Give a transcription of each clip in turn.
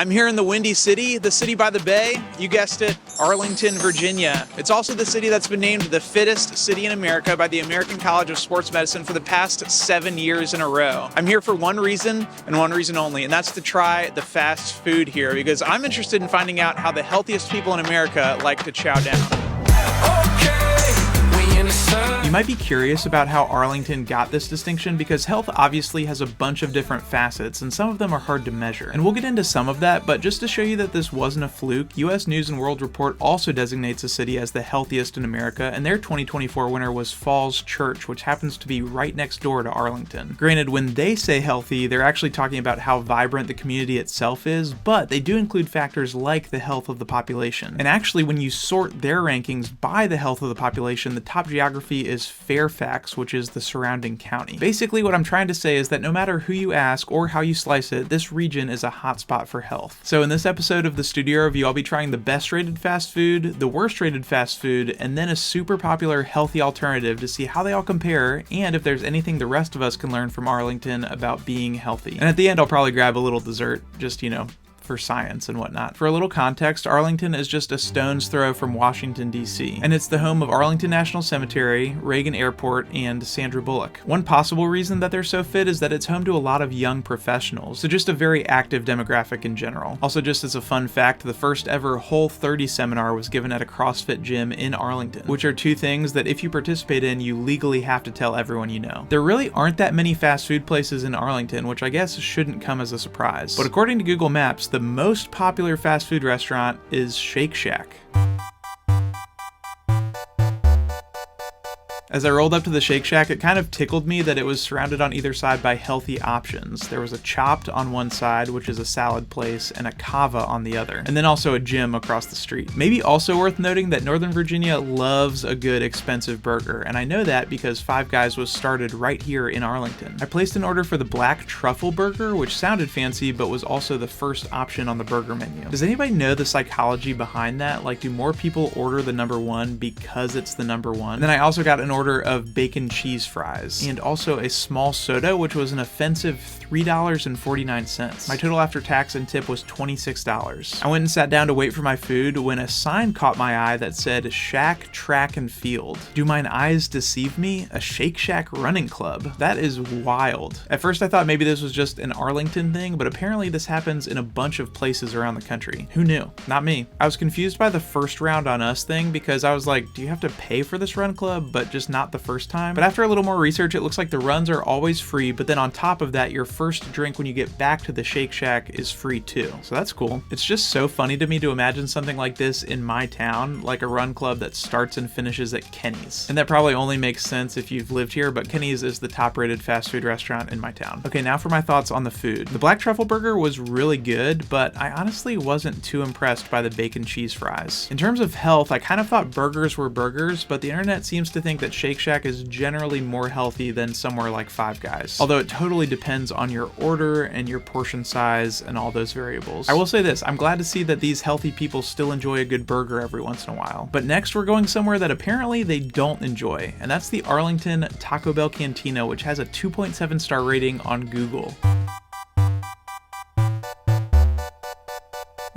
I'm here in the Windy City, the city by the bay. You guessed it, Arlington, Virginia. It's also the city that's been named the fittest city in America by the American College of Sports Medicine for the past 7 years in a row. I'm here for one reason and one reason only, and that's to try the fast food here because I'm interested in finding out how the healthiest people in America like to chow down. You might be curious about how Arlington got this distinction because health obviously has a bunch of different facets and some of them are hard to measure. And we'll get into some of that, but just to show you that this wasn't a fluke, US News & World Report also designates a city as the healthiest in America, and their 2024 winner was Falls Church, which happens to be right next door to Arlington. Granted, when they say healthy, they're actually talking about how vibrant the community itself is, but they do include factors like the health of the population. And actually, when you sort their rankings by the health of the population, the top geography is Fairfax, which is the surrounding county. Basically, what I'm trying to say is that no matter who you ask or how you slice it, this region is a hotspot for health. So in this episode of the Studio Review, I'll be trying the best rated fast food, the worst rated fast food, and then a super popular healthy alternative to see how they all compare and if there's anything the rest of us can learn from Arlington about being healthy. And at the end, I'll probably grab a little dessert, just, for science and whatnot. For a little context, Arlington is just a stone's throw from Washington, D.C., and it's the home of Arlington National Cemetery, Reagan Airport, and Sandra Bullock. One possible reason that they're so fit is that it's home to a lot of young professionals, so just a very active demographic in general. Also, just as a fun fact, the first ever Whole30 seminar was given at a CrossFit gym in Arlington, which are two things that if you participate in, you legally have to tell everyone you know. There really aren't that many fast food places in Arlington, which I guess shouldn't come as a surprise. But according to Google Maps, the most popular fast food restaurant is Shake Shack. As I rolled up to the Shake Shack, it kind of tickled me that it was surrounded on either side by healthy options. There was a Chopped on one side, which is a salad place, and a Cava on the other, and then also a gym across the street. Maybe also worth noting that Northern Virginia loves a good expensive burger, and I know that because Five Guys was started right here in Arlington. I placed an order for the Black Truffle Burger, which sounded fancy, but was also the first option on the burger menu. Does anybody know the psychology behind that? Like, do more people order the number one because it's the number one? And then I also got an order of bacon cheese fries and also a small soda, which was an offensive $3.49. My total after tax and tip was $26. I went and sat down to wait for my food when a sign caught my eye that said Shack Track and Field. Do mine eyes deceive me? A Shake Shack running club? That is wild. At first I thought maybe this was just an Arlington thing, but apparently this happens in a bunch of places around the country. Who knew? Not me. I was confused by the first round on us thing because I was like, do you have to pay for this run club? But just not the first time. But after a little more research, it looks like the runs are always free, but then on top of that, your first drink when you get back to the Shake Shack is free too. So that's cool. It's just so funny to me to imagine something like this in my town, like a run club that starts and finishes at Kenny's. And that probably only makes sense if you've lived here, but Kenny's is the top rated fast food restaurant in my town. Okay, now for my thoughts on the food. The Black Truffle Burger was really good, but I honestly wasn't too impressed by the bacon cheese fries. In terms of health, I kind of thought burgers were burgers, but the internet seems to think that Shake Shack is generally more healthy than somewhere like Five Guys. Although it totally depends on your order and your portion size and all those variables. I will say this, I'm glad to see that these healthy people still enjoy a good burger every once in a while. But next we're going somewhere that apparently they don't enjoy, and that's the Arlington Taco Bell Cantina, which has a 2.7 star rating on Google.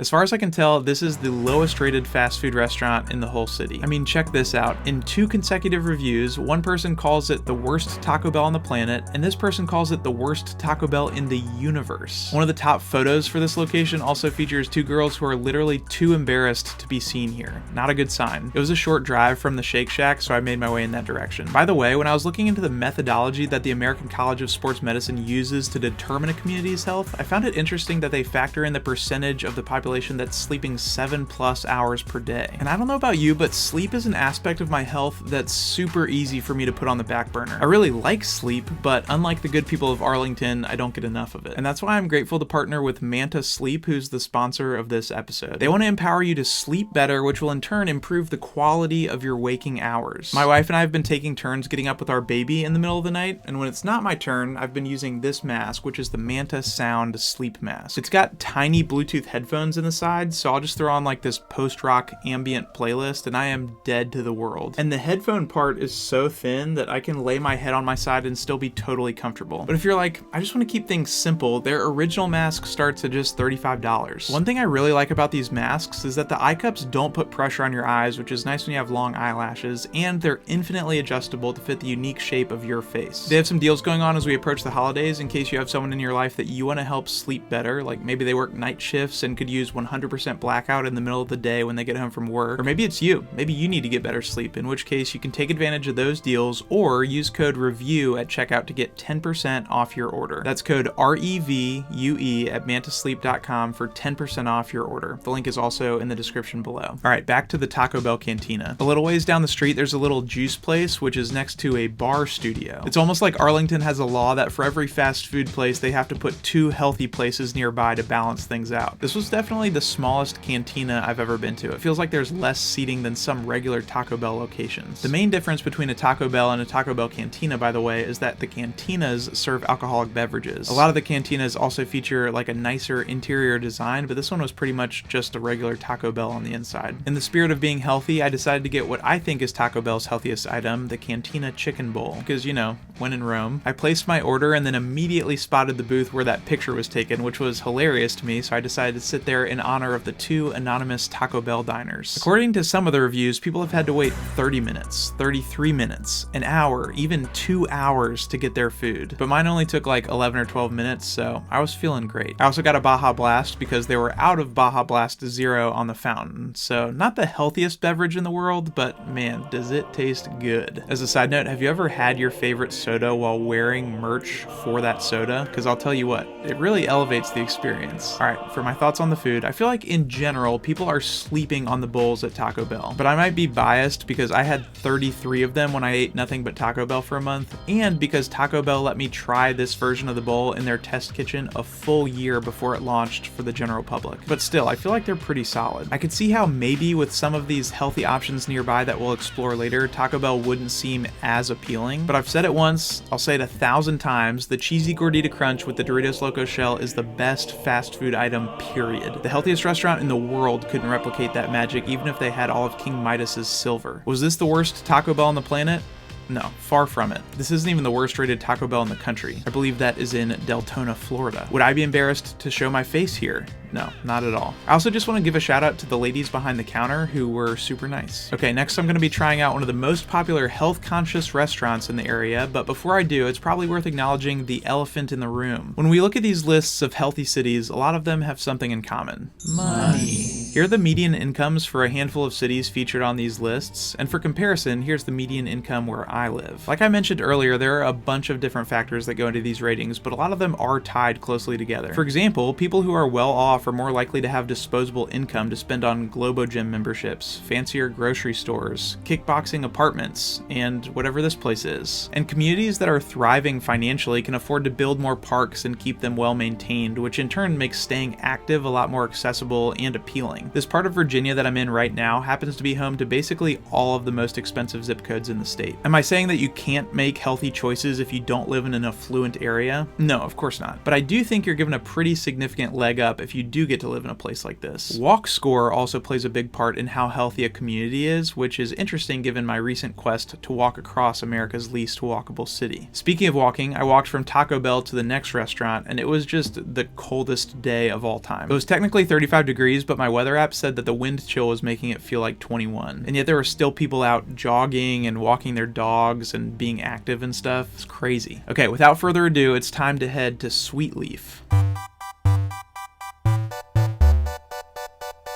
As far as I can tell, this is the lowest rated fast food restaurant in the whole city. I mean, check this out. In 2 consecutive reviews, one person calls it the worst Taco Bell on the planet, and this person calls it the worst Taco Bell in the universe. One of the top photos for this location also features 2 girls who are literally too embarrassed to be seen here. Not a good sign. It was a short drive from the Shake Shack, so I made my way in that direction. By the way, when I was looking into the methodology that the American College of Sports Medicine uses to determine a community's health, I found it interesting that they factor in the percentage of the population that's sleeping 7+ hours per day. And I don't know about you, but sleep is an aspect of my health that's super easy for me to put on the back burner. I really like sleep, but unlike the good people of Arlington, I don't get enough of it. And that's why I'm grateful to partner with Manta Sleep, who's the sponsor of this episode. They want to empower you to sleep better, which will in turn improve the quality of your waking hours. My wife and I have been taking turns getting up with our baby in the middle of the night, and when it's not my turn, I've been using this mask, which is the Manta Sound Sleep Mask. It's got tiny Bluetooth headphones headphones in the side, so I'll just throw on like this post-rock ambient playlist and I am dead to the world. And the headphone part is so thin that I can lay my head on my side and still be totally comfortable. But if you're like, I just want to keep things simple, their original mask starts at just $35. One thing I really like about these masks is that the eye cups don't put pressure on your eyes, which is nice when you have long eyelashes, and they're infinitely adjustable to fit the unique shape of your face. They have some deals going on as we approach the holidays in case you have someone in your life that you want to help sleep better, like maybe they work night shifts and could use 100% blackout in the middle of the day when they get home from work, or maybe it's you. Maybe you need to get better sleep, in which case you can take advantage of those deals or use code REVUE at checkout to get 10% off your order. That's code REVUE at mantasleep.com for 10% off your order. The link is also in the description below. All right, back to the Taco Bell cantina. A little ways down the street, there's a little juice place, which is next to a bar studio. It's almost like Arlington has a law that for every fast food place, they have to put 2 healthy places nearby to balance things out. This was definitely the smallest cantina I've ever been to. It feels like there's less seating than some regular Taco Bell locations. The main difference between a Taco Bell and a Taco Bell cantina, by the way, is that the cantinas serve alcoholic beverages. A lot of the cantinas also feature like a nicer interior design, but this one was pretty much just a regular Taco Bell on the inside. In the spirit of being healthy, I decided to get what I think is Taco Bell's healthiest item, the Cantina Chicken Bowl, because, you know, when in Rome. I placed my order and then immediately spotted the booth where that picture was taken, which was hilarious to me, so I decided to sit there in honor of the 2 anonymous Taco Bell diners. According to some of the reviews, people have had to wait 30 minutes, 33 minutes, an hour, even 2 hours to get their food. But mine only took like 11 or 12 minutes, so I was feeling great. I also got a Baja Blast because they were out of Baja Blast Zero on the fountain, so not the healthiest beverage in the world, but man, does it taste good. As a side note, have you ever had your favorite soda while wearing merch for that soda? Because I'll tell you what, it really elevates the experience. All right, for my thoughts on the food, I feel like in general, people are sleeping on the bowls at Taco Bell, but I might be biased because I had 33 of them when I ate nothing but Taco Bell for a month, and because Taco Bell let me try this version of the bowl in their test kitchen a full year before it launched for the general public. But still, I feel like they're pretty solid. I could see how maybe with some of these healthy options nearby that we'll explore later, Taco Bell wouldn't seem as appealing, but I've said it once, I'll say it 1,000 times, the cheesy gordita crunch with the Doritos Loco shell is the best fast food item, period. The healthiest restaurant in the world couldn't replicate that magic even if they had all of King Midas's silver. Was this the worst Taco Bell on the planet? No, far from it. This isn't even the worst rated Taco Bell in the country. I believe that is in Deltona, Florida. Would I be embarrassed to show my face here? No, not at all. I also just want to give a shout out to the ladies behind the counter who were super nice. Okay, next I'm going to be trying out one of the most popular health conscious restaurants in the area, but before I do, it's probably worth acknowledging the elephant in the room. When we look at these lists of healthy cities, a lot of them have something in common. Money. Here are the median incomes for a handful of cities featured on these lists, and for comparison, here's the median income where I live. Like I mentioned earlier, there are a bunch of different factors that go into these ratings, but a lot of them are tied closely together. For example, people who are well off are more likely to have disposable income to spend on Globo Gym memberships, fancier grocery stores, kickboxing apartments, and whatever this place is. And communities that are thriving financially can afford to build more parks and keep them well maintained, which in turn makes staying active a lot more accessible and appealing. This part of Virginia that I'm in right now happens to be home to basically all of the most expensive zip codes in the state. Am I saying that you can't make healthy choices if you don't live in an affluent area? No, of course not. But I do think you're given a pretty significant leg up if you do get to live in a place like this. Walk score also plays a big part in how healthy a community is, which is interesting given my recent quest to walk across America's least walkable city. Speaking of walking, I walked from Taco Bell to the next restaurant, and it was just the coldest day of all time. It was technically 35 degrees, but my weather app said that the wind chill was making it feel like 21. And yet there were still people out jogging and walking their dogs and being active and stuff. It's crazy. Okay, without further ado, it's time to head to Sweet Leaf.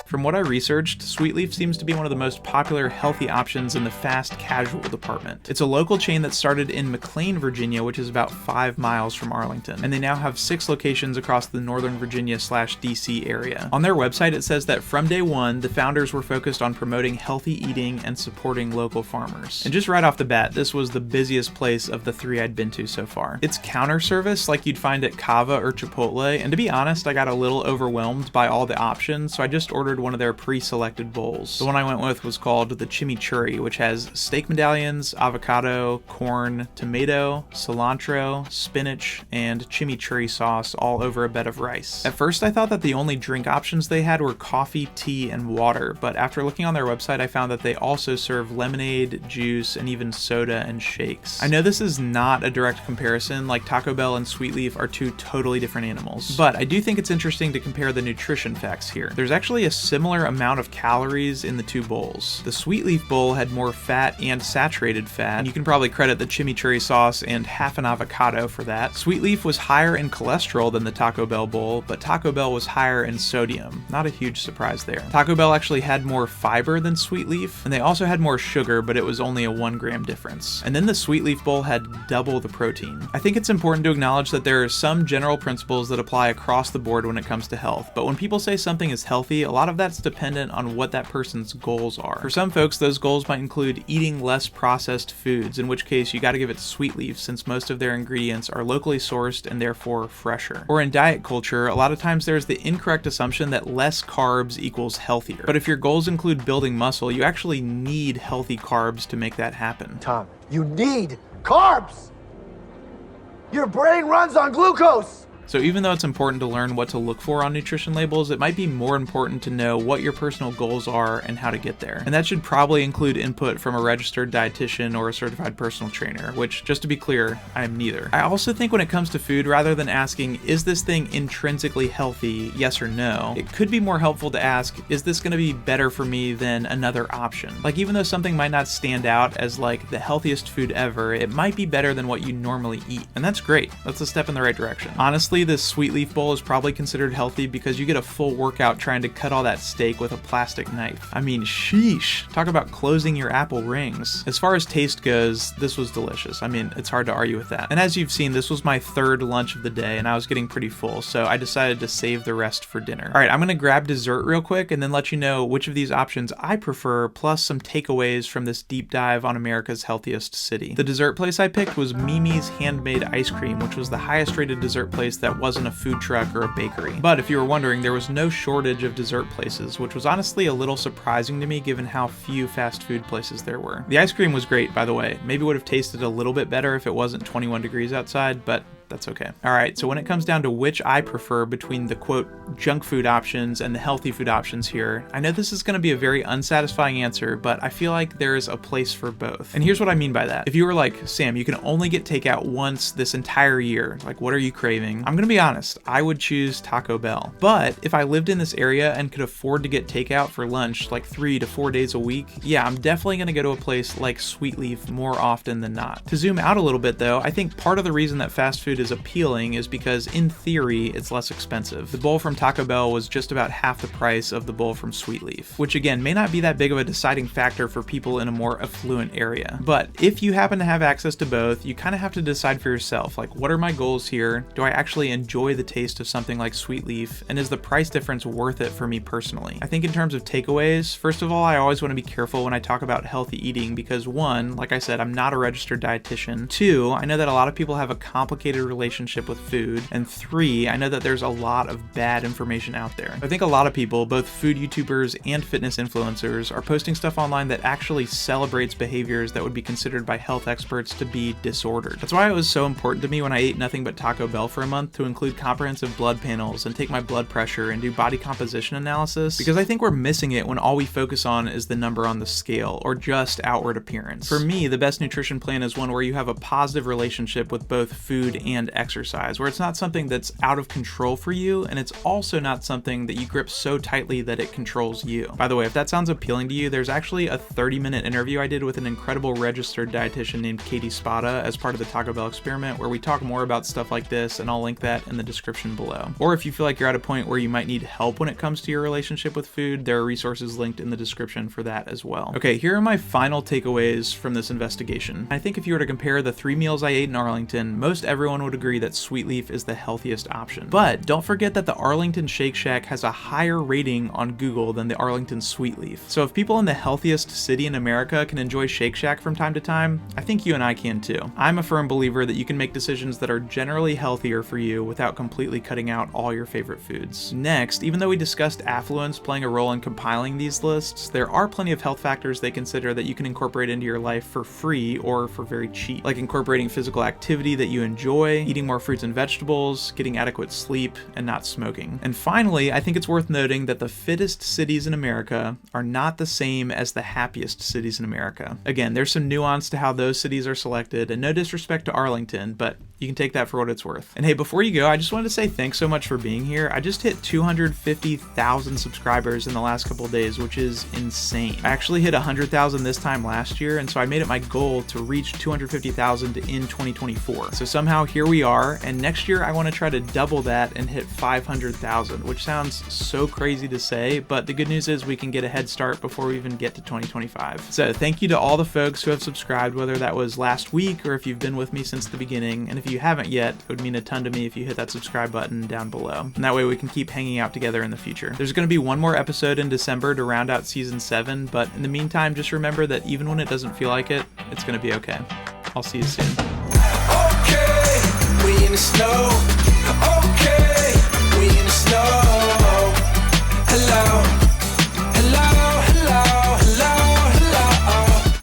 From what I researched, Sweet Leaf seems to be one of the most popular healthy options in the fast casual department. It's a local chain that started in McLean, Virginia, which is about 5 miles from Arlington, and they now have 6 locations across the Northern Virginia/DC area. On their website, it says that from day one, the founders were focused on promoting healthy eating and supporting local farmers. And just right off the bat, this was the busiest place of the 3 I'd been to so far. It's counter service like you'd find at Cava or Chipotle, and to be honest, I got a little overwhelmed by all the options, so I just ordered ordered one of their pre-selected bowls. The one I went with was called the chimichurri, which has steak medallions, avocado, corn, tomato, cilantro, spinach, and chimichurri sauce all over a bed of rice. At first I thought that the only drink options they had were coffee, tea, and water, but after looking on their website I found that they also serve lemonade, juice, and even soda and shakes. I know this is not a direct comparison, like Taco Bell and Sweetleaf are two totally different animals, but I do think it's interesting to compare the nutrition facts here. There's actually a similar amount of calories in the two bowls. The Sweetleaf bowl had more fat and saturated fat, and you can probably credit the chimichurri sauce and half an avocado for that. Sweetleaf was higher in cholesterol than the Taco Bell bowl, but Taco Bell was higher in sodium. Not a huge surprise there. Taco Bell actually had more fiber than Sweetleaf, and they also had more sugar, but it was only a 1 gram difference. And then the Sweetleaf bowl had double the protein. I think it's important to acknowledge that there are some general principles that apply across the board when it comes to health, but when people say something is healthy, a lot of that's dependent on what that person's goals are. For some folks, those goals might include eating less processed foods, in which case you gotta give it Sweetleaf since most of their ingredients are locally sourced and therefore fresher. Or in diet culture, a lot of times there's the incorrect assumption that less carbs equals healthier. But if your goals include building muscle, you actually need healthy carbs to make that happen. Tom, you need carbs! Your brain runs on glucose! So even though it's important to learn what to look for on nutrition labels, it might be more important to know what your personal goals are and how to get there. And that should probably include input from a registered dietitian or a certified personal trainer, which, just to be clear, I am neither. I also think when it comes to food, rather than asking, is this thing intrinsically healthy, yes or no, it could be more helpful to ask, is this going to be better for me than another option? Like, even though something might not stand out as like the healthiest food ever, it might be better than what you normally eat. And that's great. That's a step in the right direction. Honestly, this Sweetleaf bowl is probably considered healthy because you get a full workout trying to cut all that steak with a plastic knife. I mean, sheesh. Talk about closing your apple rings. As far as taste goes, this was delicious. I mean, it's hard to argue with that. And as you've seen, this was my third lunch of the day and I was getting pretty full, so I decided to save the rest for dinner. All right, I'm gonna grab dessert real quick and then let you know which of these options I prefer, plus some takeaways from this deep dive on America's healthiest city. The dessert place I picked was Mimi's Handmade Ice Cream, which was the highest rated dessert place that wasn't a food truck or a bakery. But if you were wondering, there was no shortage of dessert places, which was honestly a little surprising to me given how few fast food places there were. The ice cream was great, by the way. Maybe would have tasted a little bit better if it wasn't 21 degrees outside, but that's okay. All right, so when it comes down to which I prefer between the quote junk food options and the healthy food options here, I know this is gonna be a very unsatisfying answer, but I feel like there is a place for both. And here's what I mean by that. If you were like, Sam, you can only get takeout once this entire year, like what are you craving? I'm gonna be honest, I would choose Taco Bell. But if I lived in this area and could afford to get takeout for lunch like 3 to 4 days a week, yeah, I'm definitely gonna go to a place like Sweetleaf more often than not. To zoom out a little bit though, I think part of the reason that fast food is appealing is because in theory it's less expensive. The bowl from Taco Bell was just about half the price of the bowl from Sweetleaf, which again may not be that big of a deciding factor for people in a more affluent area. But if you happen to have access to both, you kind of have to decide for yourself, like, what are my goals here? Do I actually enjoy the taste of something like Sweetleaf? And is the price difference worth it for me personally? I think in terms of takeaways, first of all, I always want to be careful when I talk about healthy eating because one, like I said, I'm not a registered dietitian. Two, I know that a lot of people have a complicated relationship with food. And three, I know that there's a lot of bad information out there. I think a lot of people, both food YouTubers and fitness influencers, are posting stuff online that actually celebrates behaviors that would be considered by health experts to be disordered. That's why it was so important to me when I ate nothing but Taco Bell for a month to include comprehensive blood panels and take my blood pressure and do body composition analysis, because I think we're missing it when all we focus on is the number on the scale or just outward appearance. For me, the best nutrition plan is one where you have a positive relationship with both food and exercise, where it's not something that's out of control for you and it's also not something that you grip so tightly that it controls you. By the way, if that sounds appealing to you, there's actually a 30-minute interview I did with an incredible registered dietitian named Katie Spada as part of the Taco Bell experiment, where we talk more about stuff like this, and I'll link that in the description below. Or if you feel like you're at a point where you might need help when it comes to your relationship with food, there are resources linked in the description for that as well. Okay, here are my final takeaways from this investigation. I think if you were to compare the 3 meals I ate in Arlington, most everyone would would agree that Sweet Leaf is the healthiest option. But don't forget that the Arlington Shake Shack has a higher rating on Google than the Arlington Sweet Leaf. So if people in the healthiest city in America can enjoy Shake Shack from time to time, I think you and I can too. I'm a firm believer that you can make decisions that are generally healthier for you without completely cutting out all your favorite foods. Next, even though we discussed affluence playing a role in compiling these lists, there are plenty of health factors they consider that you can incorporate into your life for free or for very cheap, like incorporating physical activity that you enjoy, eating more fruits and vegetables, getting adequate sleep, and not smoking. And finally, I think it's worth noting that the fittest cities in America are not the same as the happiest cities in America. Again, there's some nuance to how those cities are selected, and no disrespect to Arlington, but you can take that for what it's worth. And hey, before you go, I just wanted to say thanks so much for being here. I just hit 250,000 subscribers in the last couple of days, which is insane. I actually hit 100,000 this time last year, and so I made it my goal to reach 250,000 in 2024. So somehow here we are, and next year I want to try to double that and hit 500,000, which sounds so crazy to say, but the good news is we can get a head start before we even get to 2025. So thank you to all the folks who have subscribed, whether that was last week or if you've been with me since the beginning. And if you haven't yet, it would mean a ton to me if you hit that subscribe button down below. And that way we can keep hanging out together in the future. There's going to be one more episode in December to round out season 7, but in the meantime, just remember that even when it doesn't feel like it, it's going to be okay. I'll see you soon. Okay, we in the snow. Okay, we in the snow. Hello.